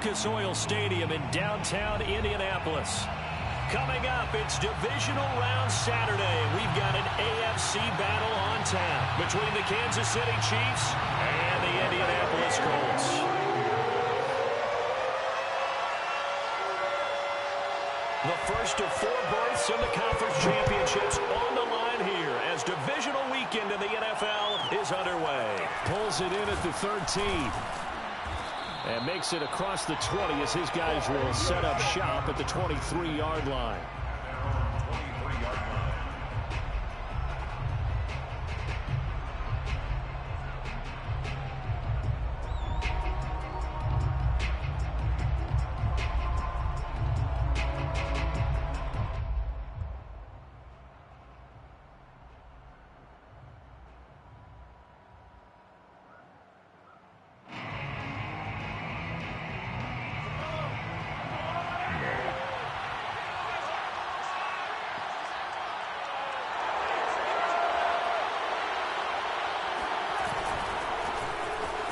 Lucas Oil Stadium in downtown Indianapolis. Coming up, it's divisional round Saturday. We've got an AFC battle on tap between the Kansas City Chiefs and the Indianapolis Colts. The first of 4 berths in the conference championships on the line here as divisional weekend in the NFL is underway. Pulls it in at the 13. And makes it across the 20 as his guys will set up shop at the 23-yard line.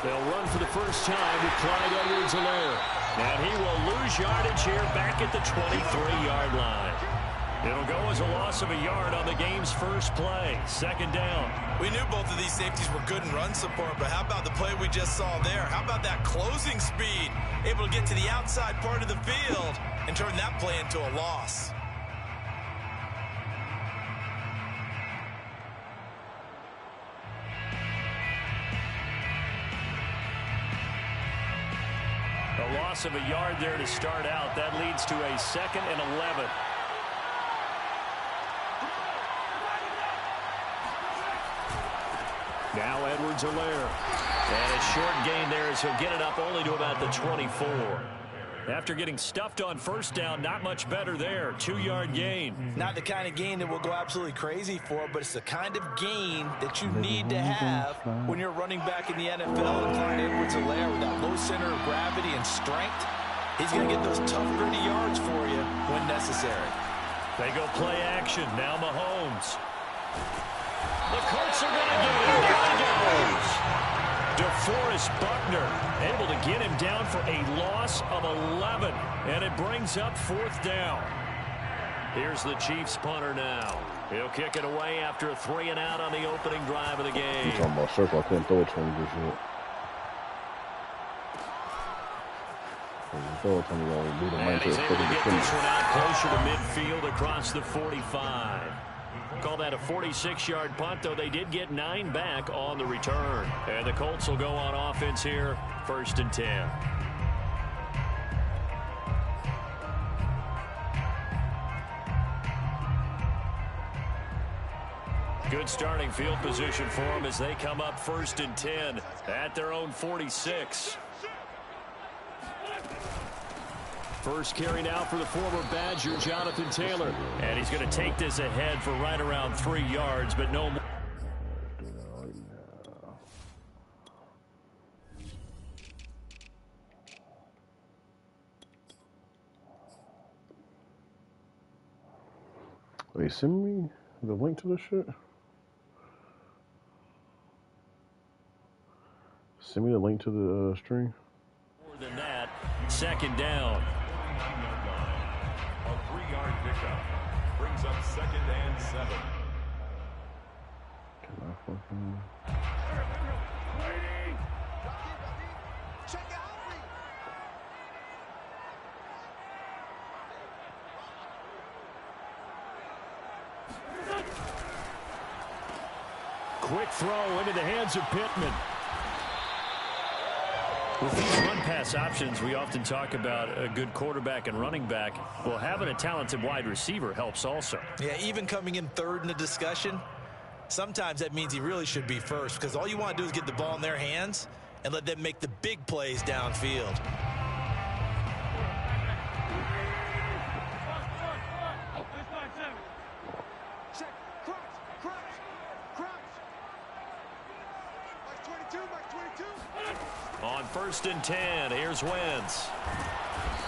They'll run for the first time with Clyde Edwards-Helaire. And he will lose yardage here back at the 23-yard line. It'll go as a loss of a yard on the game's first play. Second down. We knew both of these safeties were good in run support, but how about the play we just saw there? How about that closing speed? Able to get to the outside part of the field and turn that play into a loss. A loss of a yard there to start out. That leads to a 2nd and 11. Now Edwards-Helaire. And a short gain there as he'll get it up only to about the 24. After getting stuffed on first down, not much better there. 2-yard gain. Not the kind of gain that we'll go absolutely crazy for, but it's the kind of gain that you need to have when you're running back in the NFL. And Clyde Edwards-Helaire with that low center of gravity and strength, he's going to get those tough, gritty yards for you when necessary. They go play action. Now Mahomes. The Colts are going to get him. Down he goes. DeForest Buckner able to get him down for a loss of 11. And it brings up 4th down. Here's the Chiefs punter now. He'll kick it away after a 3-and-out on the opening drive of the game. You're talking about circle. I couldn't throw it to him just yet. And he's able to get this one out closer to midfield across the 45. Call that a 46-yard punt, though they did get 9 back on the return. And the Colts will go on offense here, 1st and 10. Good starting field position for them as they come up 1st and 10 at their own 46. First carry now for the former Badger, Jonathan Taylor. And he's going to take this ahead for right around 3 yards, but no more. Wait, send me the link to this shit? Send me the link to the stream. More than that, 2nd down. A 3-yard pickup brings up 2nd and 7. Can I fucking... Quick throw into the hands of Pittman. With these run-pass options, we often talk about a good quarterback and running back. Well, having a talented wide receiver helps also. Yeah, even coming in 3rd in the discussion, sometimes that means he really should be first because all you want to do is get the ball in their hands and let them make the big plays downfield. On 1st and 10, here's Wentz.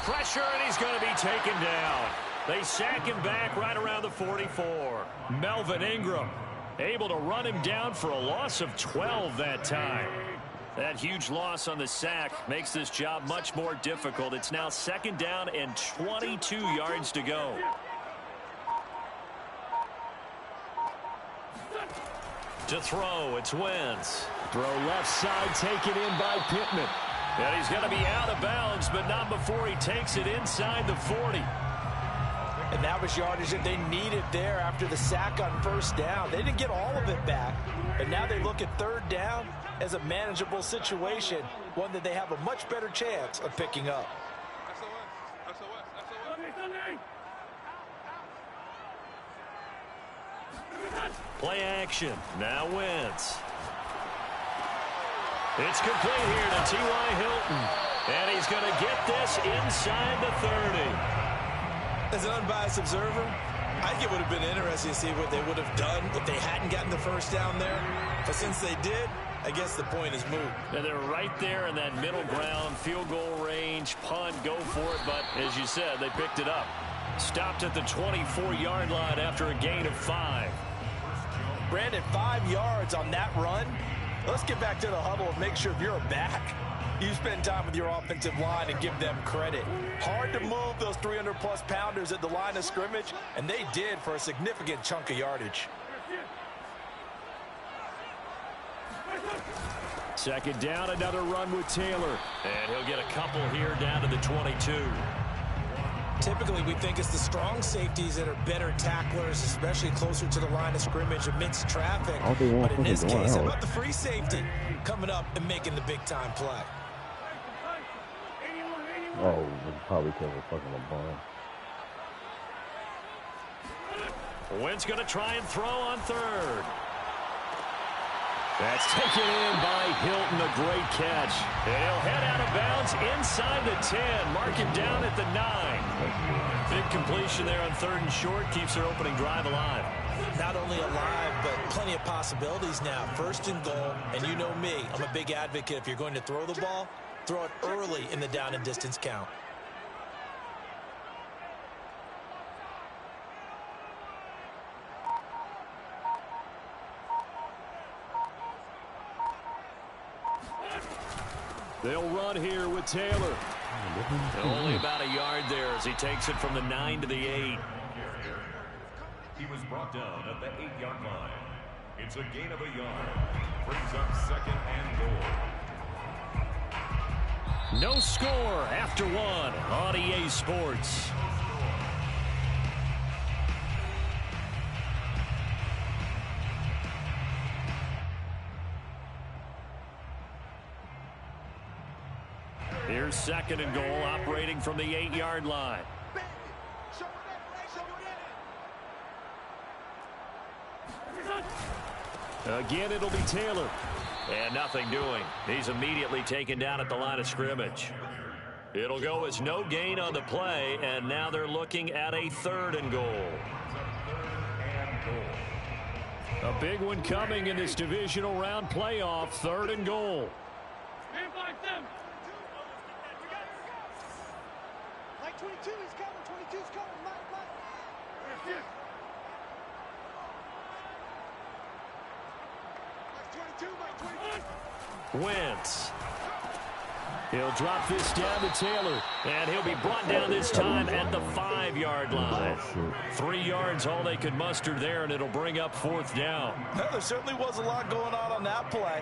Pressure, and he's going to be taken down. They sack him back right around the 44. Melvin Ingram able to run him down for a loss of 12 that time. That huge loss on the sack makes this job much more difficult. It's now 2nd down and 22 yards to go. To throw, it's Wentz. Throw left side, taken in by Pittman. And he's going to be out of bounds, but not before he takes it inside the 40. And that was yardage that they needed there after the sack on 1st down. They didn't get all of it back, but now they look at 3rd down as a manageable situation, one that they have a much better chance of picking up. Play action. Now Wentz. It's complete here to T.Y. Hilton. And he's going to get this inside the 30. As an unbiased observer, I think it would have been interesting to see what they would have done if they hadn't gotten the 1st down there. But since they did, I guess the point is moot. And they're right there in that middle ground, field goal range, punt, go for it. But as you said, they picked it up. Stopped at the 24-yard line after a gain of 5. Brandon, 5 yards on that run. Let's get back to the huddle and make sure if you're a back, you spend time with your offensive line and give them credit. Hard to move those 300-plus pounders at the line of scrimmage, and they did for a significant chunk of yardage. 2nd down, another run with Taylor. And he'll get a couple here down to the 22. Typically, we think it's the strong safeties that are better tacklers, especially closer to the line of scrimmage amidst traffic. But in this case, how about the free safety coming up and making the big-time play? Oh, probably because of fucking LeBron. Wentz going to try and throw on 3rd. That's taken in by Hilton, a great catch. And he'll head out of bounds inside the 10. Mark him down at the 9. Big completion there on 3rd and short. Keeps their opening drive alive. Not only alive, but plenty of possibilities now. 1st and goal, and you know me, I'm a big advocate. If you're going to throw the ball, throw it early in the down and distance count. They'll run here with Taylor. And only about a yard there as he takes it from the 9 to the 8. He was brought down at the 8-yard line. It's a gain of a yard. Brings up 2nd and goal. No score after 1 on EA Sports. Here's 2nd and goal, operating from the 8-yard line. Again, it'll be Taylor. And nothing doing. He's immediately taken down at the line of scrimmage. It'll go as no gain on the play, and now they're looking at a 3rd and goal. A big one coming in this divisional round playoff, 3rd and goal. Like 22 is coming, 22's coming, Mike. Wentz. He'll drop this down to Taylor, and he'll be brought down this time at the 5-yard line. 3 yards, all they could muster there, and it'll bring up 4th down. Well, there certainly was a lot going on that play.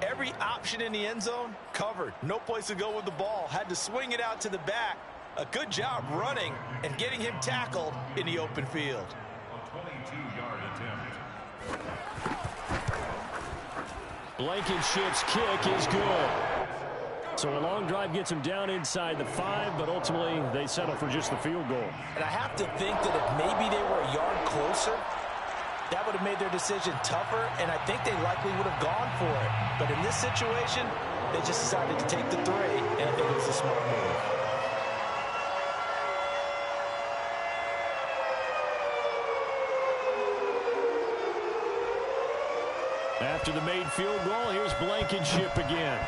Every option in the end zone covered. No place to go with the ball. Had to swing it out to the back. A good job running and getting him tackled in the open field. A 22-yard attempt. Blankenship's kick is good. So a long drive gets him down inside the 5, but ultimately they settle for just the field goal. And I have to think that if maybe they were a yard closer, that would have made their decision tougher, and I think they likely would have gone for it. But in this situation, they just decided to take the 3, and I think it was a smart move. After the made field goal, here's Blankenship again.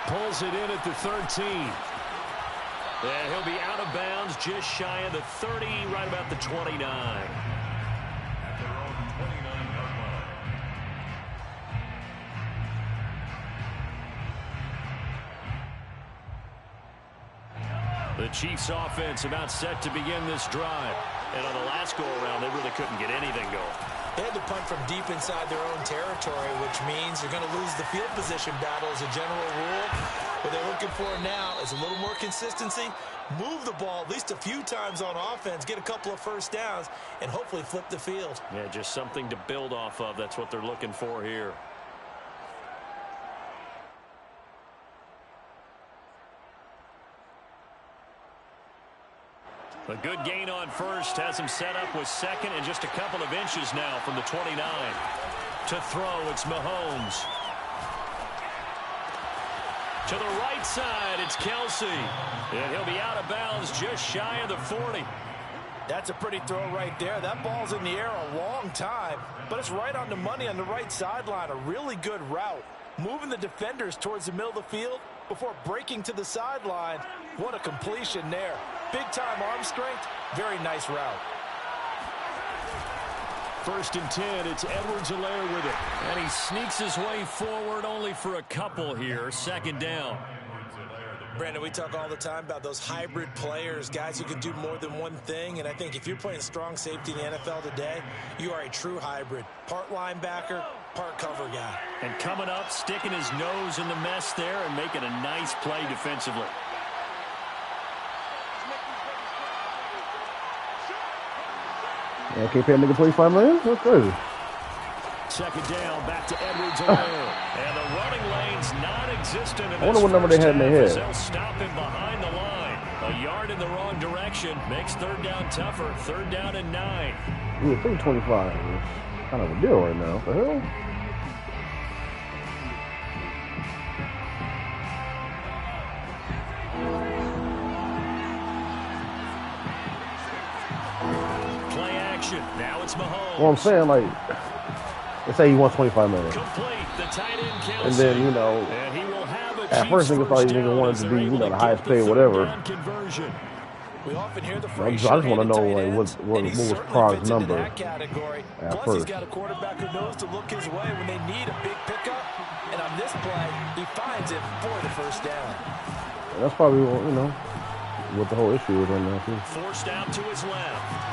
Pulls it in at the 13. And he'll be out of bounds just shy of the 30, right about the 29. At their own 29-yard line. The Chiefs offense about set to begin this drive. And on the last go-around, they really couldn't get anything going. They had to punt from deep inside their own territory, which means you're going to lose the field position battle as a general rule. What they're looking for now is a little more consistency, move the ball at least a few times on offense, get a couple of first downs, and hopefully flip the field. Yeah, just something to build off of. That's what they're looking for here. A good gain on first has him set up with second and just a couple of inches now from the 29. To throw, it's Mahomes. To the right side, it's Kelsey. And he'll be out of bounds just shy of the 40. That's a pretty throw right there. That ball's in the air a long time, but it's right on the money on the right sideline. A really good route. Moving the defenders towards the middle of the field before breaking to the sideline. What a completion there. Big-time arm strength. Very nice route. 1st and 10, it's Edwards-Helaire with it. And he sneaks his way forward only for a couple here. 2nd down. Brandon, we talk all the time about those hybrid players, guys who can do more than one thing. And I think if you're playing strong safety in the NFL today, you are a true hybrid. Part linebacker, part cover guy. And coming up, sticking his nose in the mess there and making a nice play defensively. Yeah, can't pay a nigga $25 million? That's crazy. 2nd down, back to Edwards-Helaire. And the running lane's non-existent. I wonder what number they had in their head. They'll stop him behind the line. A yard in the wrong direction makes 3rd down tougher. 3rd down and 9. Yeah, 325 is kind of a deal right now. What the hell? Now it's Mahomes. Well, I'm saying, like, let's say he wants $25 million. Complete. The tight end Kelsey. And then, you know, and he will have a at first nigga thought he wanted to be, you know, the highest paid, whatever. We often hear the I just want to know, like, what was Prague's number at Plus, first. he's got a quarterback who knows to look his way when they need a big pickup. And on this play, he finds it for the 1st down. And that's probably, you know, what the whole issue is right now, too. Forced out to his left.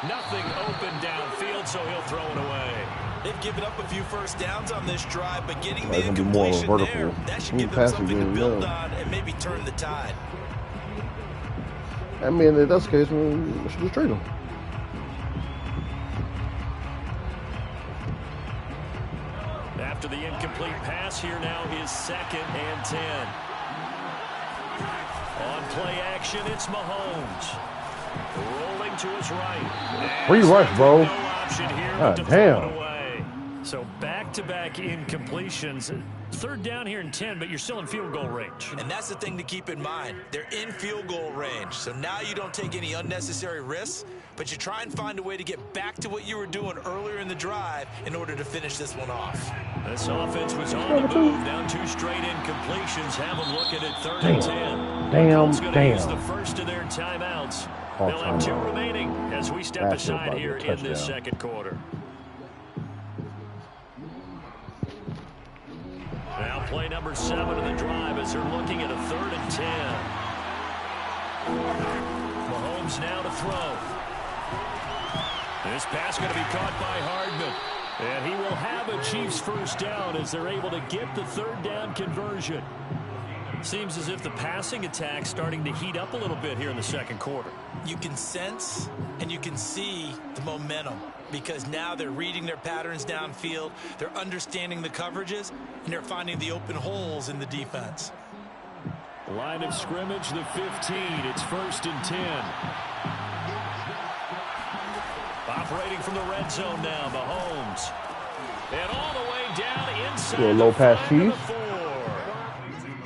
Nothing open downfield, so he'll throw it away. They've given up a few first downs on this drive, but getting It's the gonna be more of a incompletion there, vertical that should give them something to build on and maybe turn the tide. I mean, if that's the case, we should just trade him. After the incomplete pass, here now is 2nd and 10. On play action, it's Mahomes. Rolling to his right. Free rush, bro. No option here God to damn. throw it away. So back-to-back incompletions. 3rd down here and 10, but you're still in field goal range. And that's the thing to keep in mind. They're in field goal range. So now you don't take any unnecessary risks, but you try and find a way to get back to what you were doing earlier in the drive in order to finish this one off. This offense was on the move. Down 2 straight incompletions. Have them looking at 3rd and 10. Colts gonna use the first of their timeouts. They'll have 2 remaining as we step aside here in this 2nd quarter. Now play number 7 of the drive as they're looking at a 3rd and 10. Mahomes now to throw. This pass going to be caught by Hardman. And he will have a Chiefs 1st down as they're able to get the 3rd down conversion. Seems as if the passing attack's starting to heat up a little bit here in the 2nd quarter. You can sense and you can see the momentum because now they're reading their patterns downfield, they're understanding the coverages, and they're finding the open holes in the defense. Line of scrimmage, the 15. It's 1st and 10. Operating from the red zone now, Mahomes. And all the way down inside. Do a low pass Chiefs.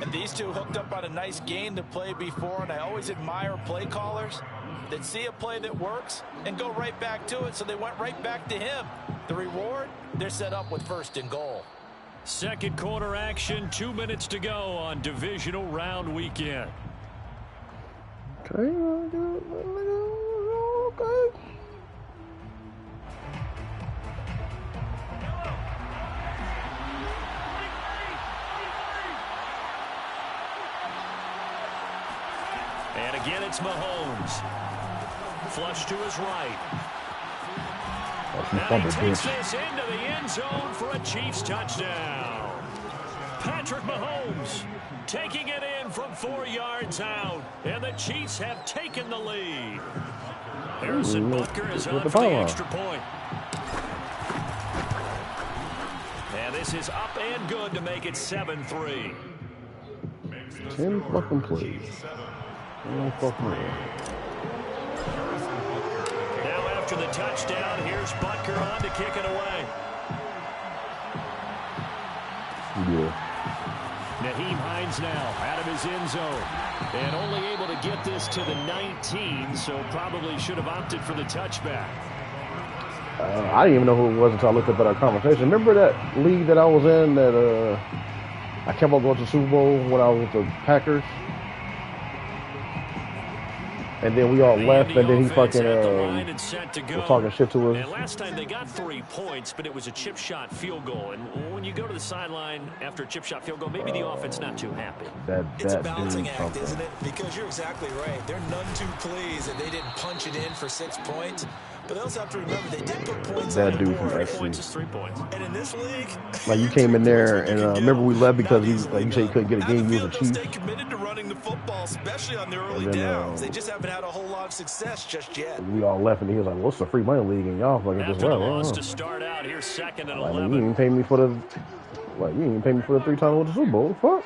And these two hooked up on a nice game to play before, and I always admire play callers that see a play that works and go right back to it, so they went right back to him. The reward, they're set up with 1st and goal. 2nd quarter action, 2 minutes to go on divisional round weekend. Okay. And again, it's Mahomes. Flush to his right. And he takes this into the end zone for a Chiefs touchdown. Patrick Mahomes taking it in from 4 yards out. And the Chiefs have taken the lead. Harrison Butker is on for the extra point. And this is up and good to make it 7-3. 10 fucking plays. Oh, fucking now after the touchdown, here's Butker on to kick it away. Yeah. Naheem Hines now out of his end zone. And only able to get this to the 19, so probably should have opted for the touchback. I didn't even know who it was until I looked up at our conversation. Remember that league that I was in that I kept on going to the Super Bowl when I was with the Packers? And then we all left, and then he fucking was talking shit to us. And last time they got 3 points, but it was a chip shot field goal. And when you go to the sideline after a chip shot field goal, maybe the offense not too happy. It's a balancing act, isn't it? Because you're exactly right. They're none too pleased that they didn't punch it in for 6 points. But they also have to remember they did put points on the board. 3 points is 3 points. And in this league, like you came in there, and remember we left because you said you couldn't get a game. You was a Chief. Stay committed to running the football, especially on the early downs. They just haven't had a whole lot of success just yet. We all left, and he was like, "What's the free money league?" And y'all fucking just left. To start out, here's 2nd and like, 11. you didn't pay me for the 3 times with the Super Bowl. Fuck.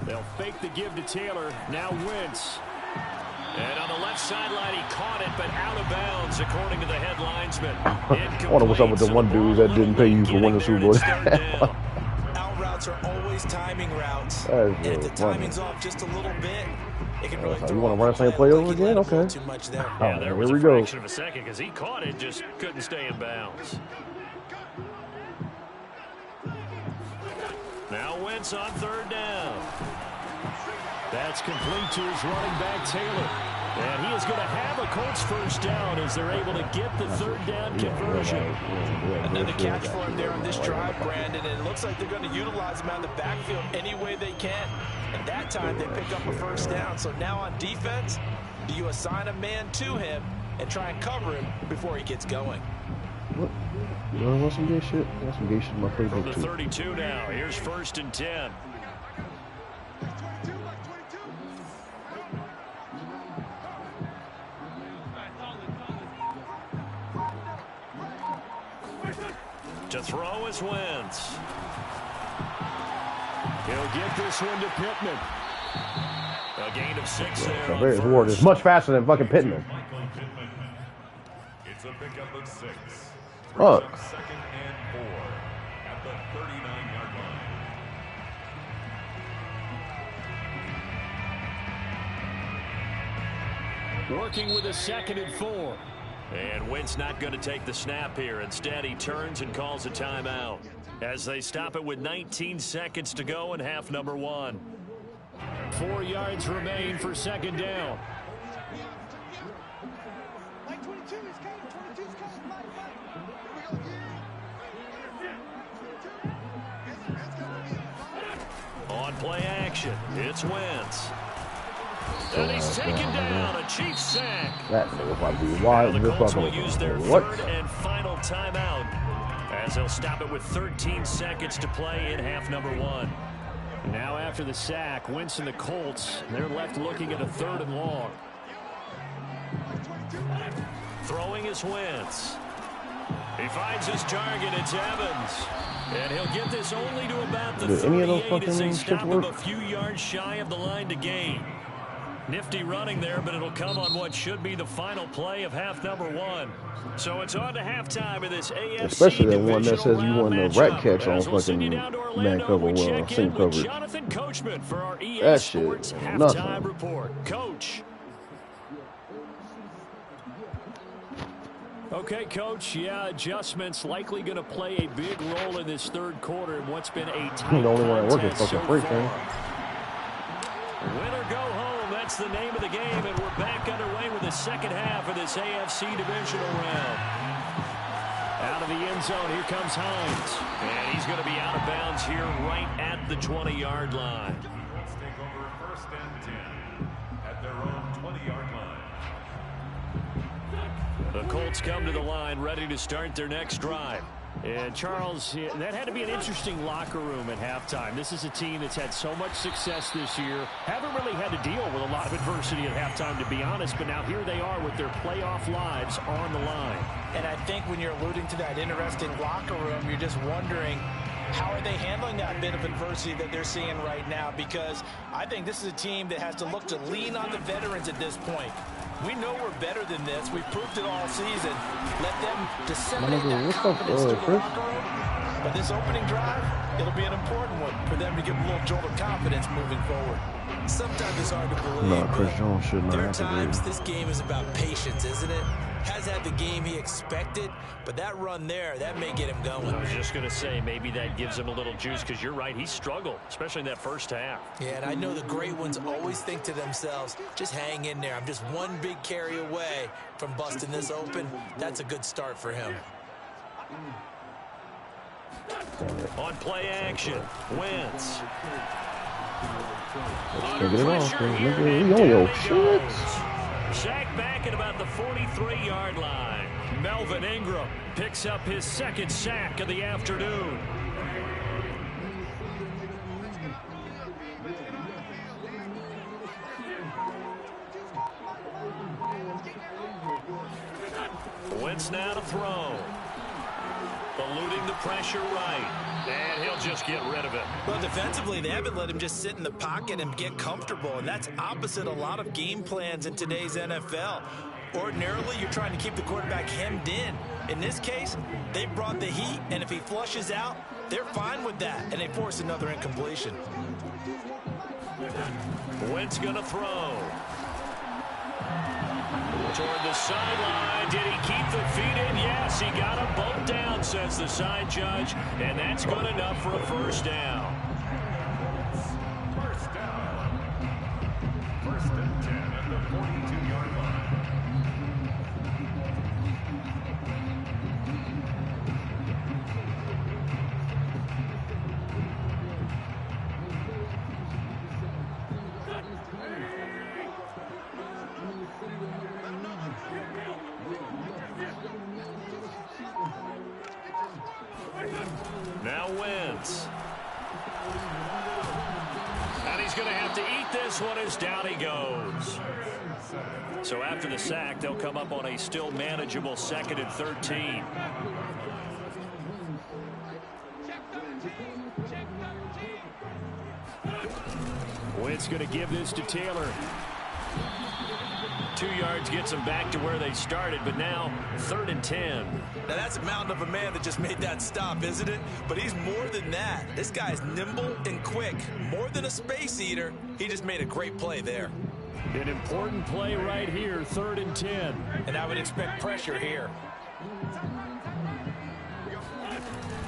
They'll fake the give to Taylor. Now Wentz. And on the left sideline, he caught it, but out of bounds, according to the head linesman. I wonder what's up with the one dude that didn't pay you for winning the Super Bowl. Out routes are always timing routes. And if the timing's off just a little bit, it can really you want to run the same play over again? Okay. Too much there. Yeah, there was a fraction of a second because he caught it, just couldn't stay in bounds. Now Wentz on 3rd down. That's complete to his running back, Taylor. And he is going to have a Colts first down as they're able to get the 3rd down conversion. Another catch for him there on this drive, Brandon. And it looks like they're going to utilize him out of the backfield any way they can. And that time they pick up a first down. So now on defense, do you assign a man to him and try and cover him before he gets going? What? You want some gay shit? I got some gay shit in my playbook too. From the 32 now. Here's 1st and 10. To throw is Wentz. He'll get this one to Pittman. A gain of 6 there. His word is much faster than fucking Pittman. It's a pickup of 6. Fuck. 2nd and 4 at the 39-yard line. Working with a 2nd and 4. And Wentz not going to take the snap here. Instead, he turns and calls a timeout as they stop it with 19 seconds to go in half number 1. 4 yards remain for 2nd down. On play action, it's Wentz. And he's taken down, a Chiefs sack. That nigga about to be wild. The Colts will use their 3rd and final timeout as they'll stop it with 13 seconds to play in half number 1. Now after the sack, Wentz and the Colts, they're left looking at a 3rd and long. Throwing is Wentz. He finds his target, it's Evans. And he'll get this only to about the 38 as they stop him a few yards shy of the line to gain. Nifty running there, but it'll come on what should be the final play of half number 1. So it's on to halftime of this AFC. Especially that one that says you won the rat catch on fucking man cover, sing coverage. Jonathan Coachman for our EA That Sports shit, halftime nothing. report. Coach. Okay, Coach. Yeah, adjustments likely going to play a big role in this 3rd quarter in what's been a tight the only one that works is contest fucking so freak, far. man. Win or go home, that's the name of the game, and we're back underway with the 2nd half of this AFC divisional round. Out of the end zone, here comes Hines. And he's going to be out of bounds here right at the 20-yard line. Let's take over 1st and 10 at their own 20-yard line. The Colts come to the line ready to start their next drive. And Charles, that had to be an interesting locker room at halftime. This is a team that's had so much success this year. Haven't really had to deal with a lot of adversity at halftime, to be honest. But now here they are with their playoff lives on the line. And I think when you're alluding to that interesting locker room, you're just wondering, how are they handling that bit of adversity that they're seeing right now? Because I think this is a team that has to look to lean on the veterans at this point. We know we're better than this. We've proved it all season. Let them disseminate that confidence to the locker room. But this opening drive, it'll be an important one for them to give a little jolt of confidence moving forward. Sometimes it's hard to believe, but there are times this game is about patience, isn't it? Has had the game he expected, but that run there, that may get him going. I was just going to say, maybe that gives him a little juice, because you're right, he struggled, especially in that first half. Yeah, and I know the great ones always think to themselves, just hang in there. I'm just one big carry away from busting this open. That's a good start for him. On play action, Wentz. Under pressure here, and down he goes. Sacked back at about the 43-yard line. Melvin Ingram picks up his second sack of the afternoon. Wentz now to throw. Eluding the pressure right. And he'll just get rid of it. Well, defensively, they haven't let him just sit in the pocket and get comfortable, and that's opposite a lot of game plans in today's NFL. Ordinarily, you're trying to keep the quarterback hemmed in. In this case, they brought the heat, and if he flushes out, they're fine with that, and they force another incompletion. Wentz gonna throw. Toward the sideline. Did he keep the feet in? Yes, he got them both down, says the side judge, and that's good enough for a first down. First down. First and 10 at the 42-yard line. Now Wentz. And he's going to have to eat this one as down he goes. So after the sack, they'll come up on a still manageable 2nd and 13. Wentz going to give this to Taylor. 2 yards gets them back to where they started, but now 3rd and 10. Now, that's a mountain of a man that just made that stop, isn't it? But he's more than that. This guy's nimble and quick. More than a space eater. He just made a great play there. An important play right here, 3rd and 10. And I would expect pressure here.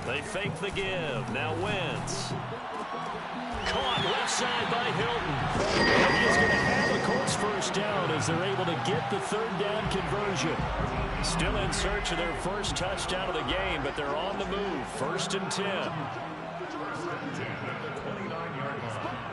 They fake the give. Now Wentz. Caught left side by Hilton. And he's going to have a Colts first down as they're able to get the 3rd down conversion. Still in search of their first touchdown of the game, but they're on the move. 1st and 10. First and 10 at the 29-yard line.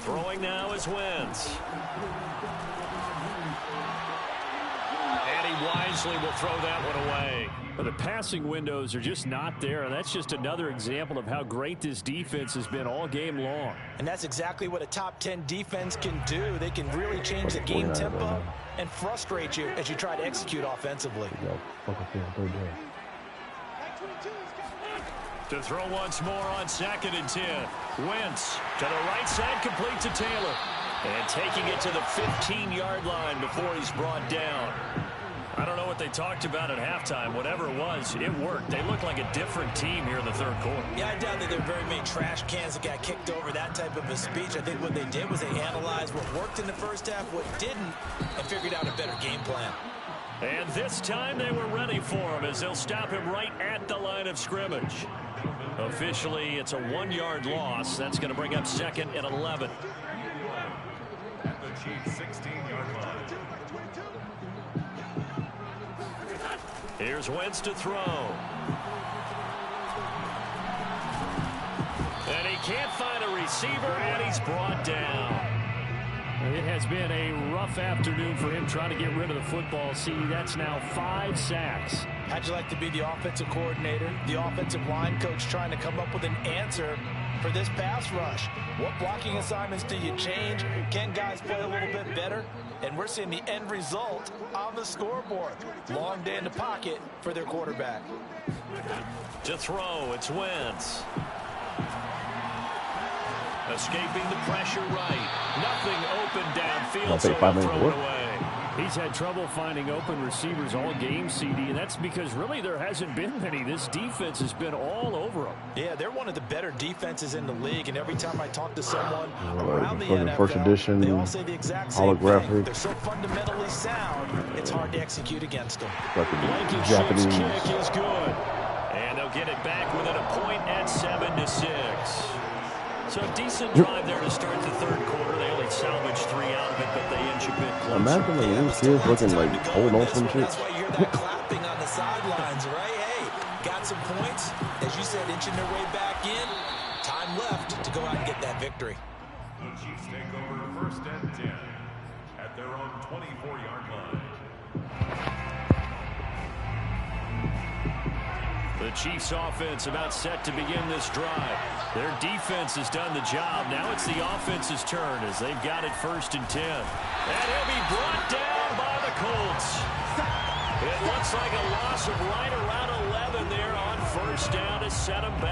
Throwing now is Wentz. And he wisely will throw that one away. But the passing windows are just not there, and that's just another example of how great this defense has been all game long. And that's exactly what a top 10 defense can do. They can really change the game tempo and frustrate you as you try to execute offensively. To throw once more on 2nd and 10. Wentz to the right side, complete to Taylor. And taking it to the 15-yard line before he's brought down. I don't know what they talked about at halftime. Whatever it was, it worked. They look like a different team here in the 3rd quarter. Yeah, I doubt that there are very many trash cans that got kicked over, that type of a speech. I think what they did was they analyzed what worked in the first half, what didn't, and figured out a better game plan. And this time they were ready for him as they'll stop him right at the line of scrimmage. Officially, it's a 1-yard loss. That's going to bring up 2nd and 11. At the Chiefs' 16-yard line. Here's Wentz to throw. And he can't find a receiver, and he's brought down. It has been a rough afternoon for him trying to get rid of the football. See, that's now 5 sacks. How'd you like to be the offensive coordinator, the offensive line coach trying to come up with an answer for this pass rush? What blocking assignments do you change? Can guys play a little bit better? And we're seeing the end result on the scoreboard. Long day in the pocket for their quarterback. To throw, it's Wentz. Escaping the pressure right. Nothing open downfield, so he'll throw it away. He's had trouble finding open receivers all game, CD, and that's because really there hasn't been many. This defense has been all over them. Yeah, they're one of the better defenses in the league, and every time I talk to someone around the NFL, first edition, they all say the exact same holographic thing. They're so fundamentally sound, it's hard to execute against them. Blankenship's kick is good. And they'll get it back within a point at 7-6. So a decent drive there to start the third quarter. They only salvaged 3 out of it, but they inch a bit closer. Imagine the little kids looking like holding on some shit. That's why you hear that clapping on the sidelines, right? Hey, got some points. As you said, inching their way back in. Time left to go out and get that victory. The Chiefs take over 1st and 10 at their own 24-yard line. The Chiefs offense about set to begin this drive. Their defense has done the job. Now it's the offense's turn as they've got it 1st and 10. And he'll be brought down by the Colts. It looks like a loss of right around 11 there on 1st down to set them back.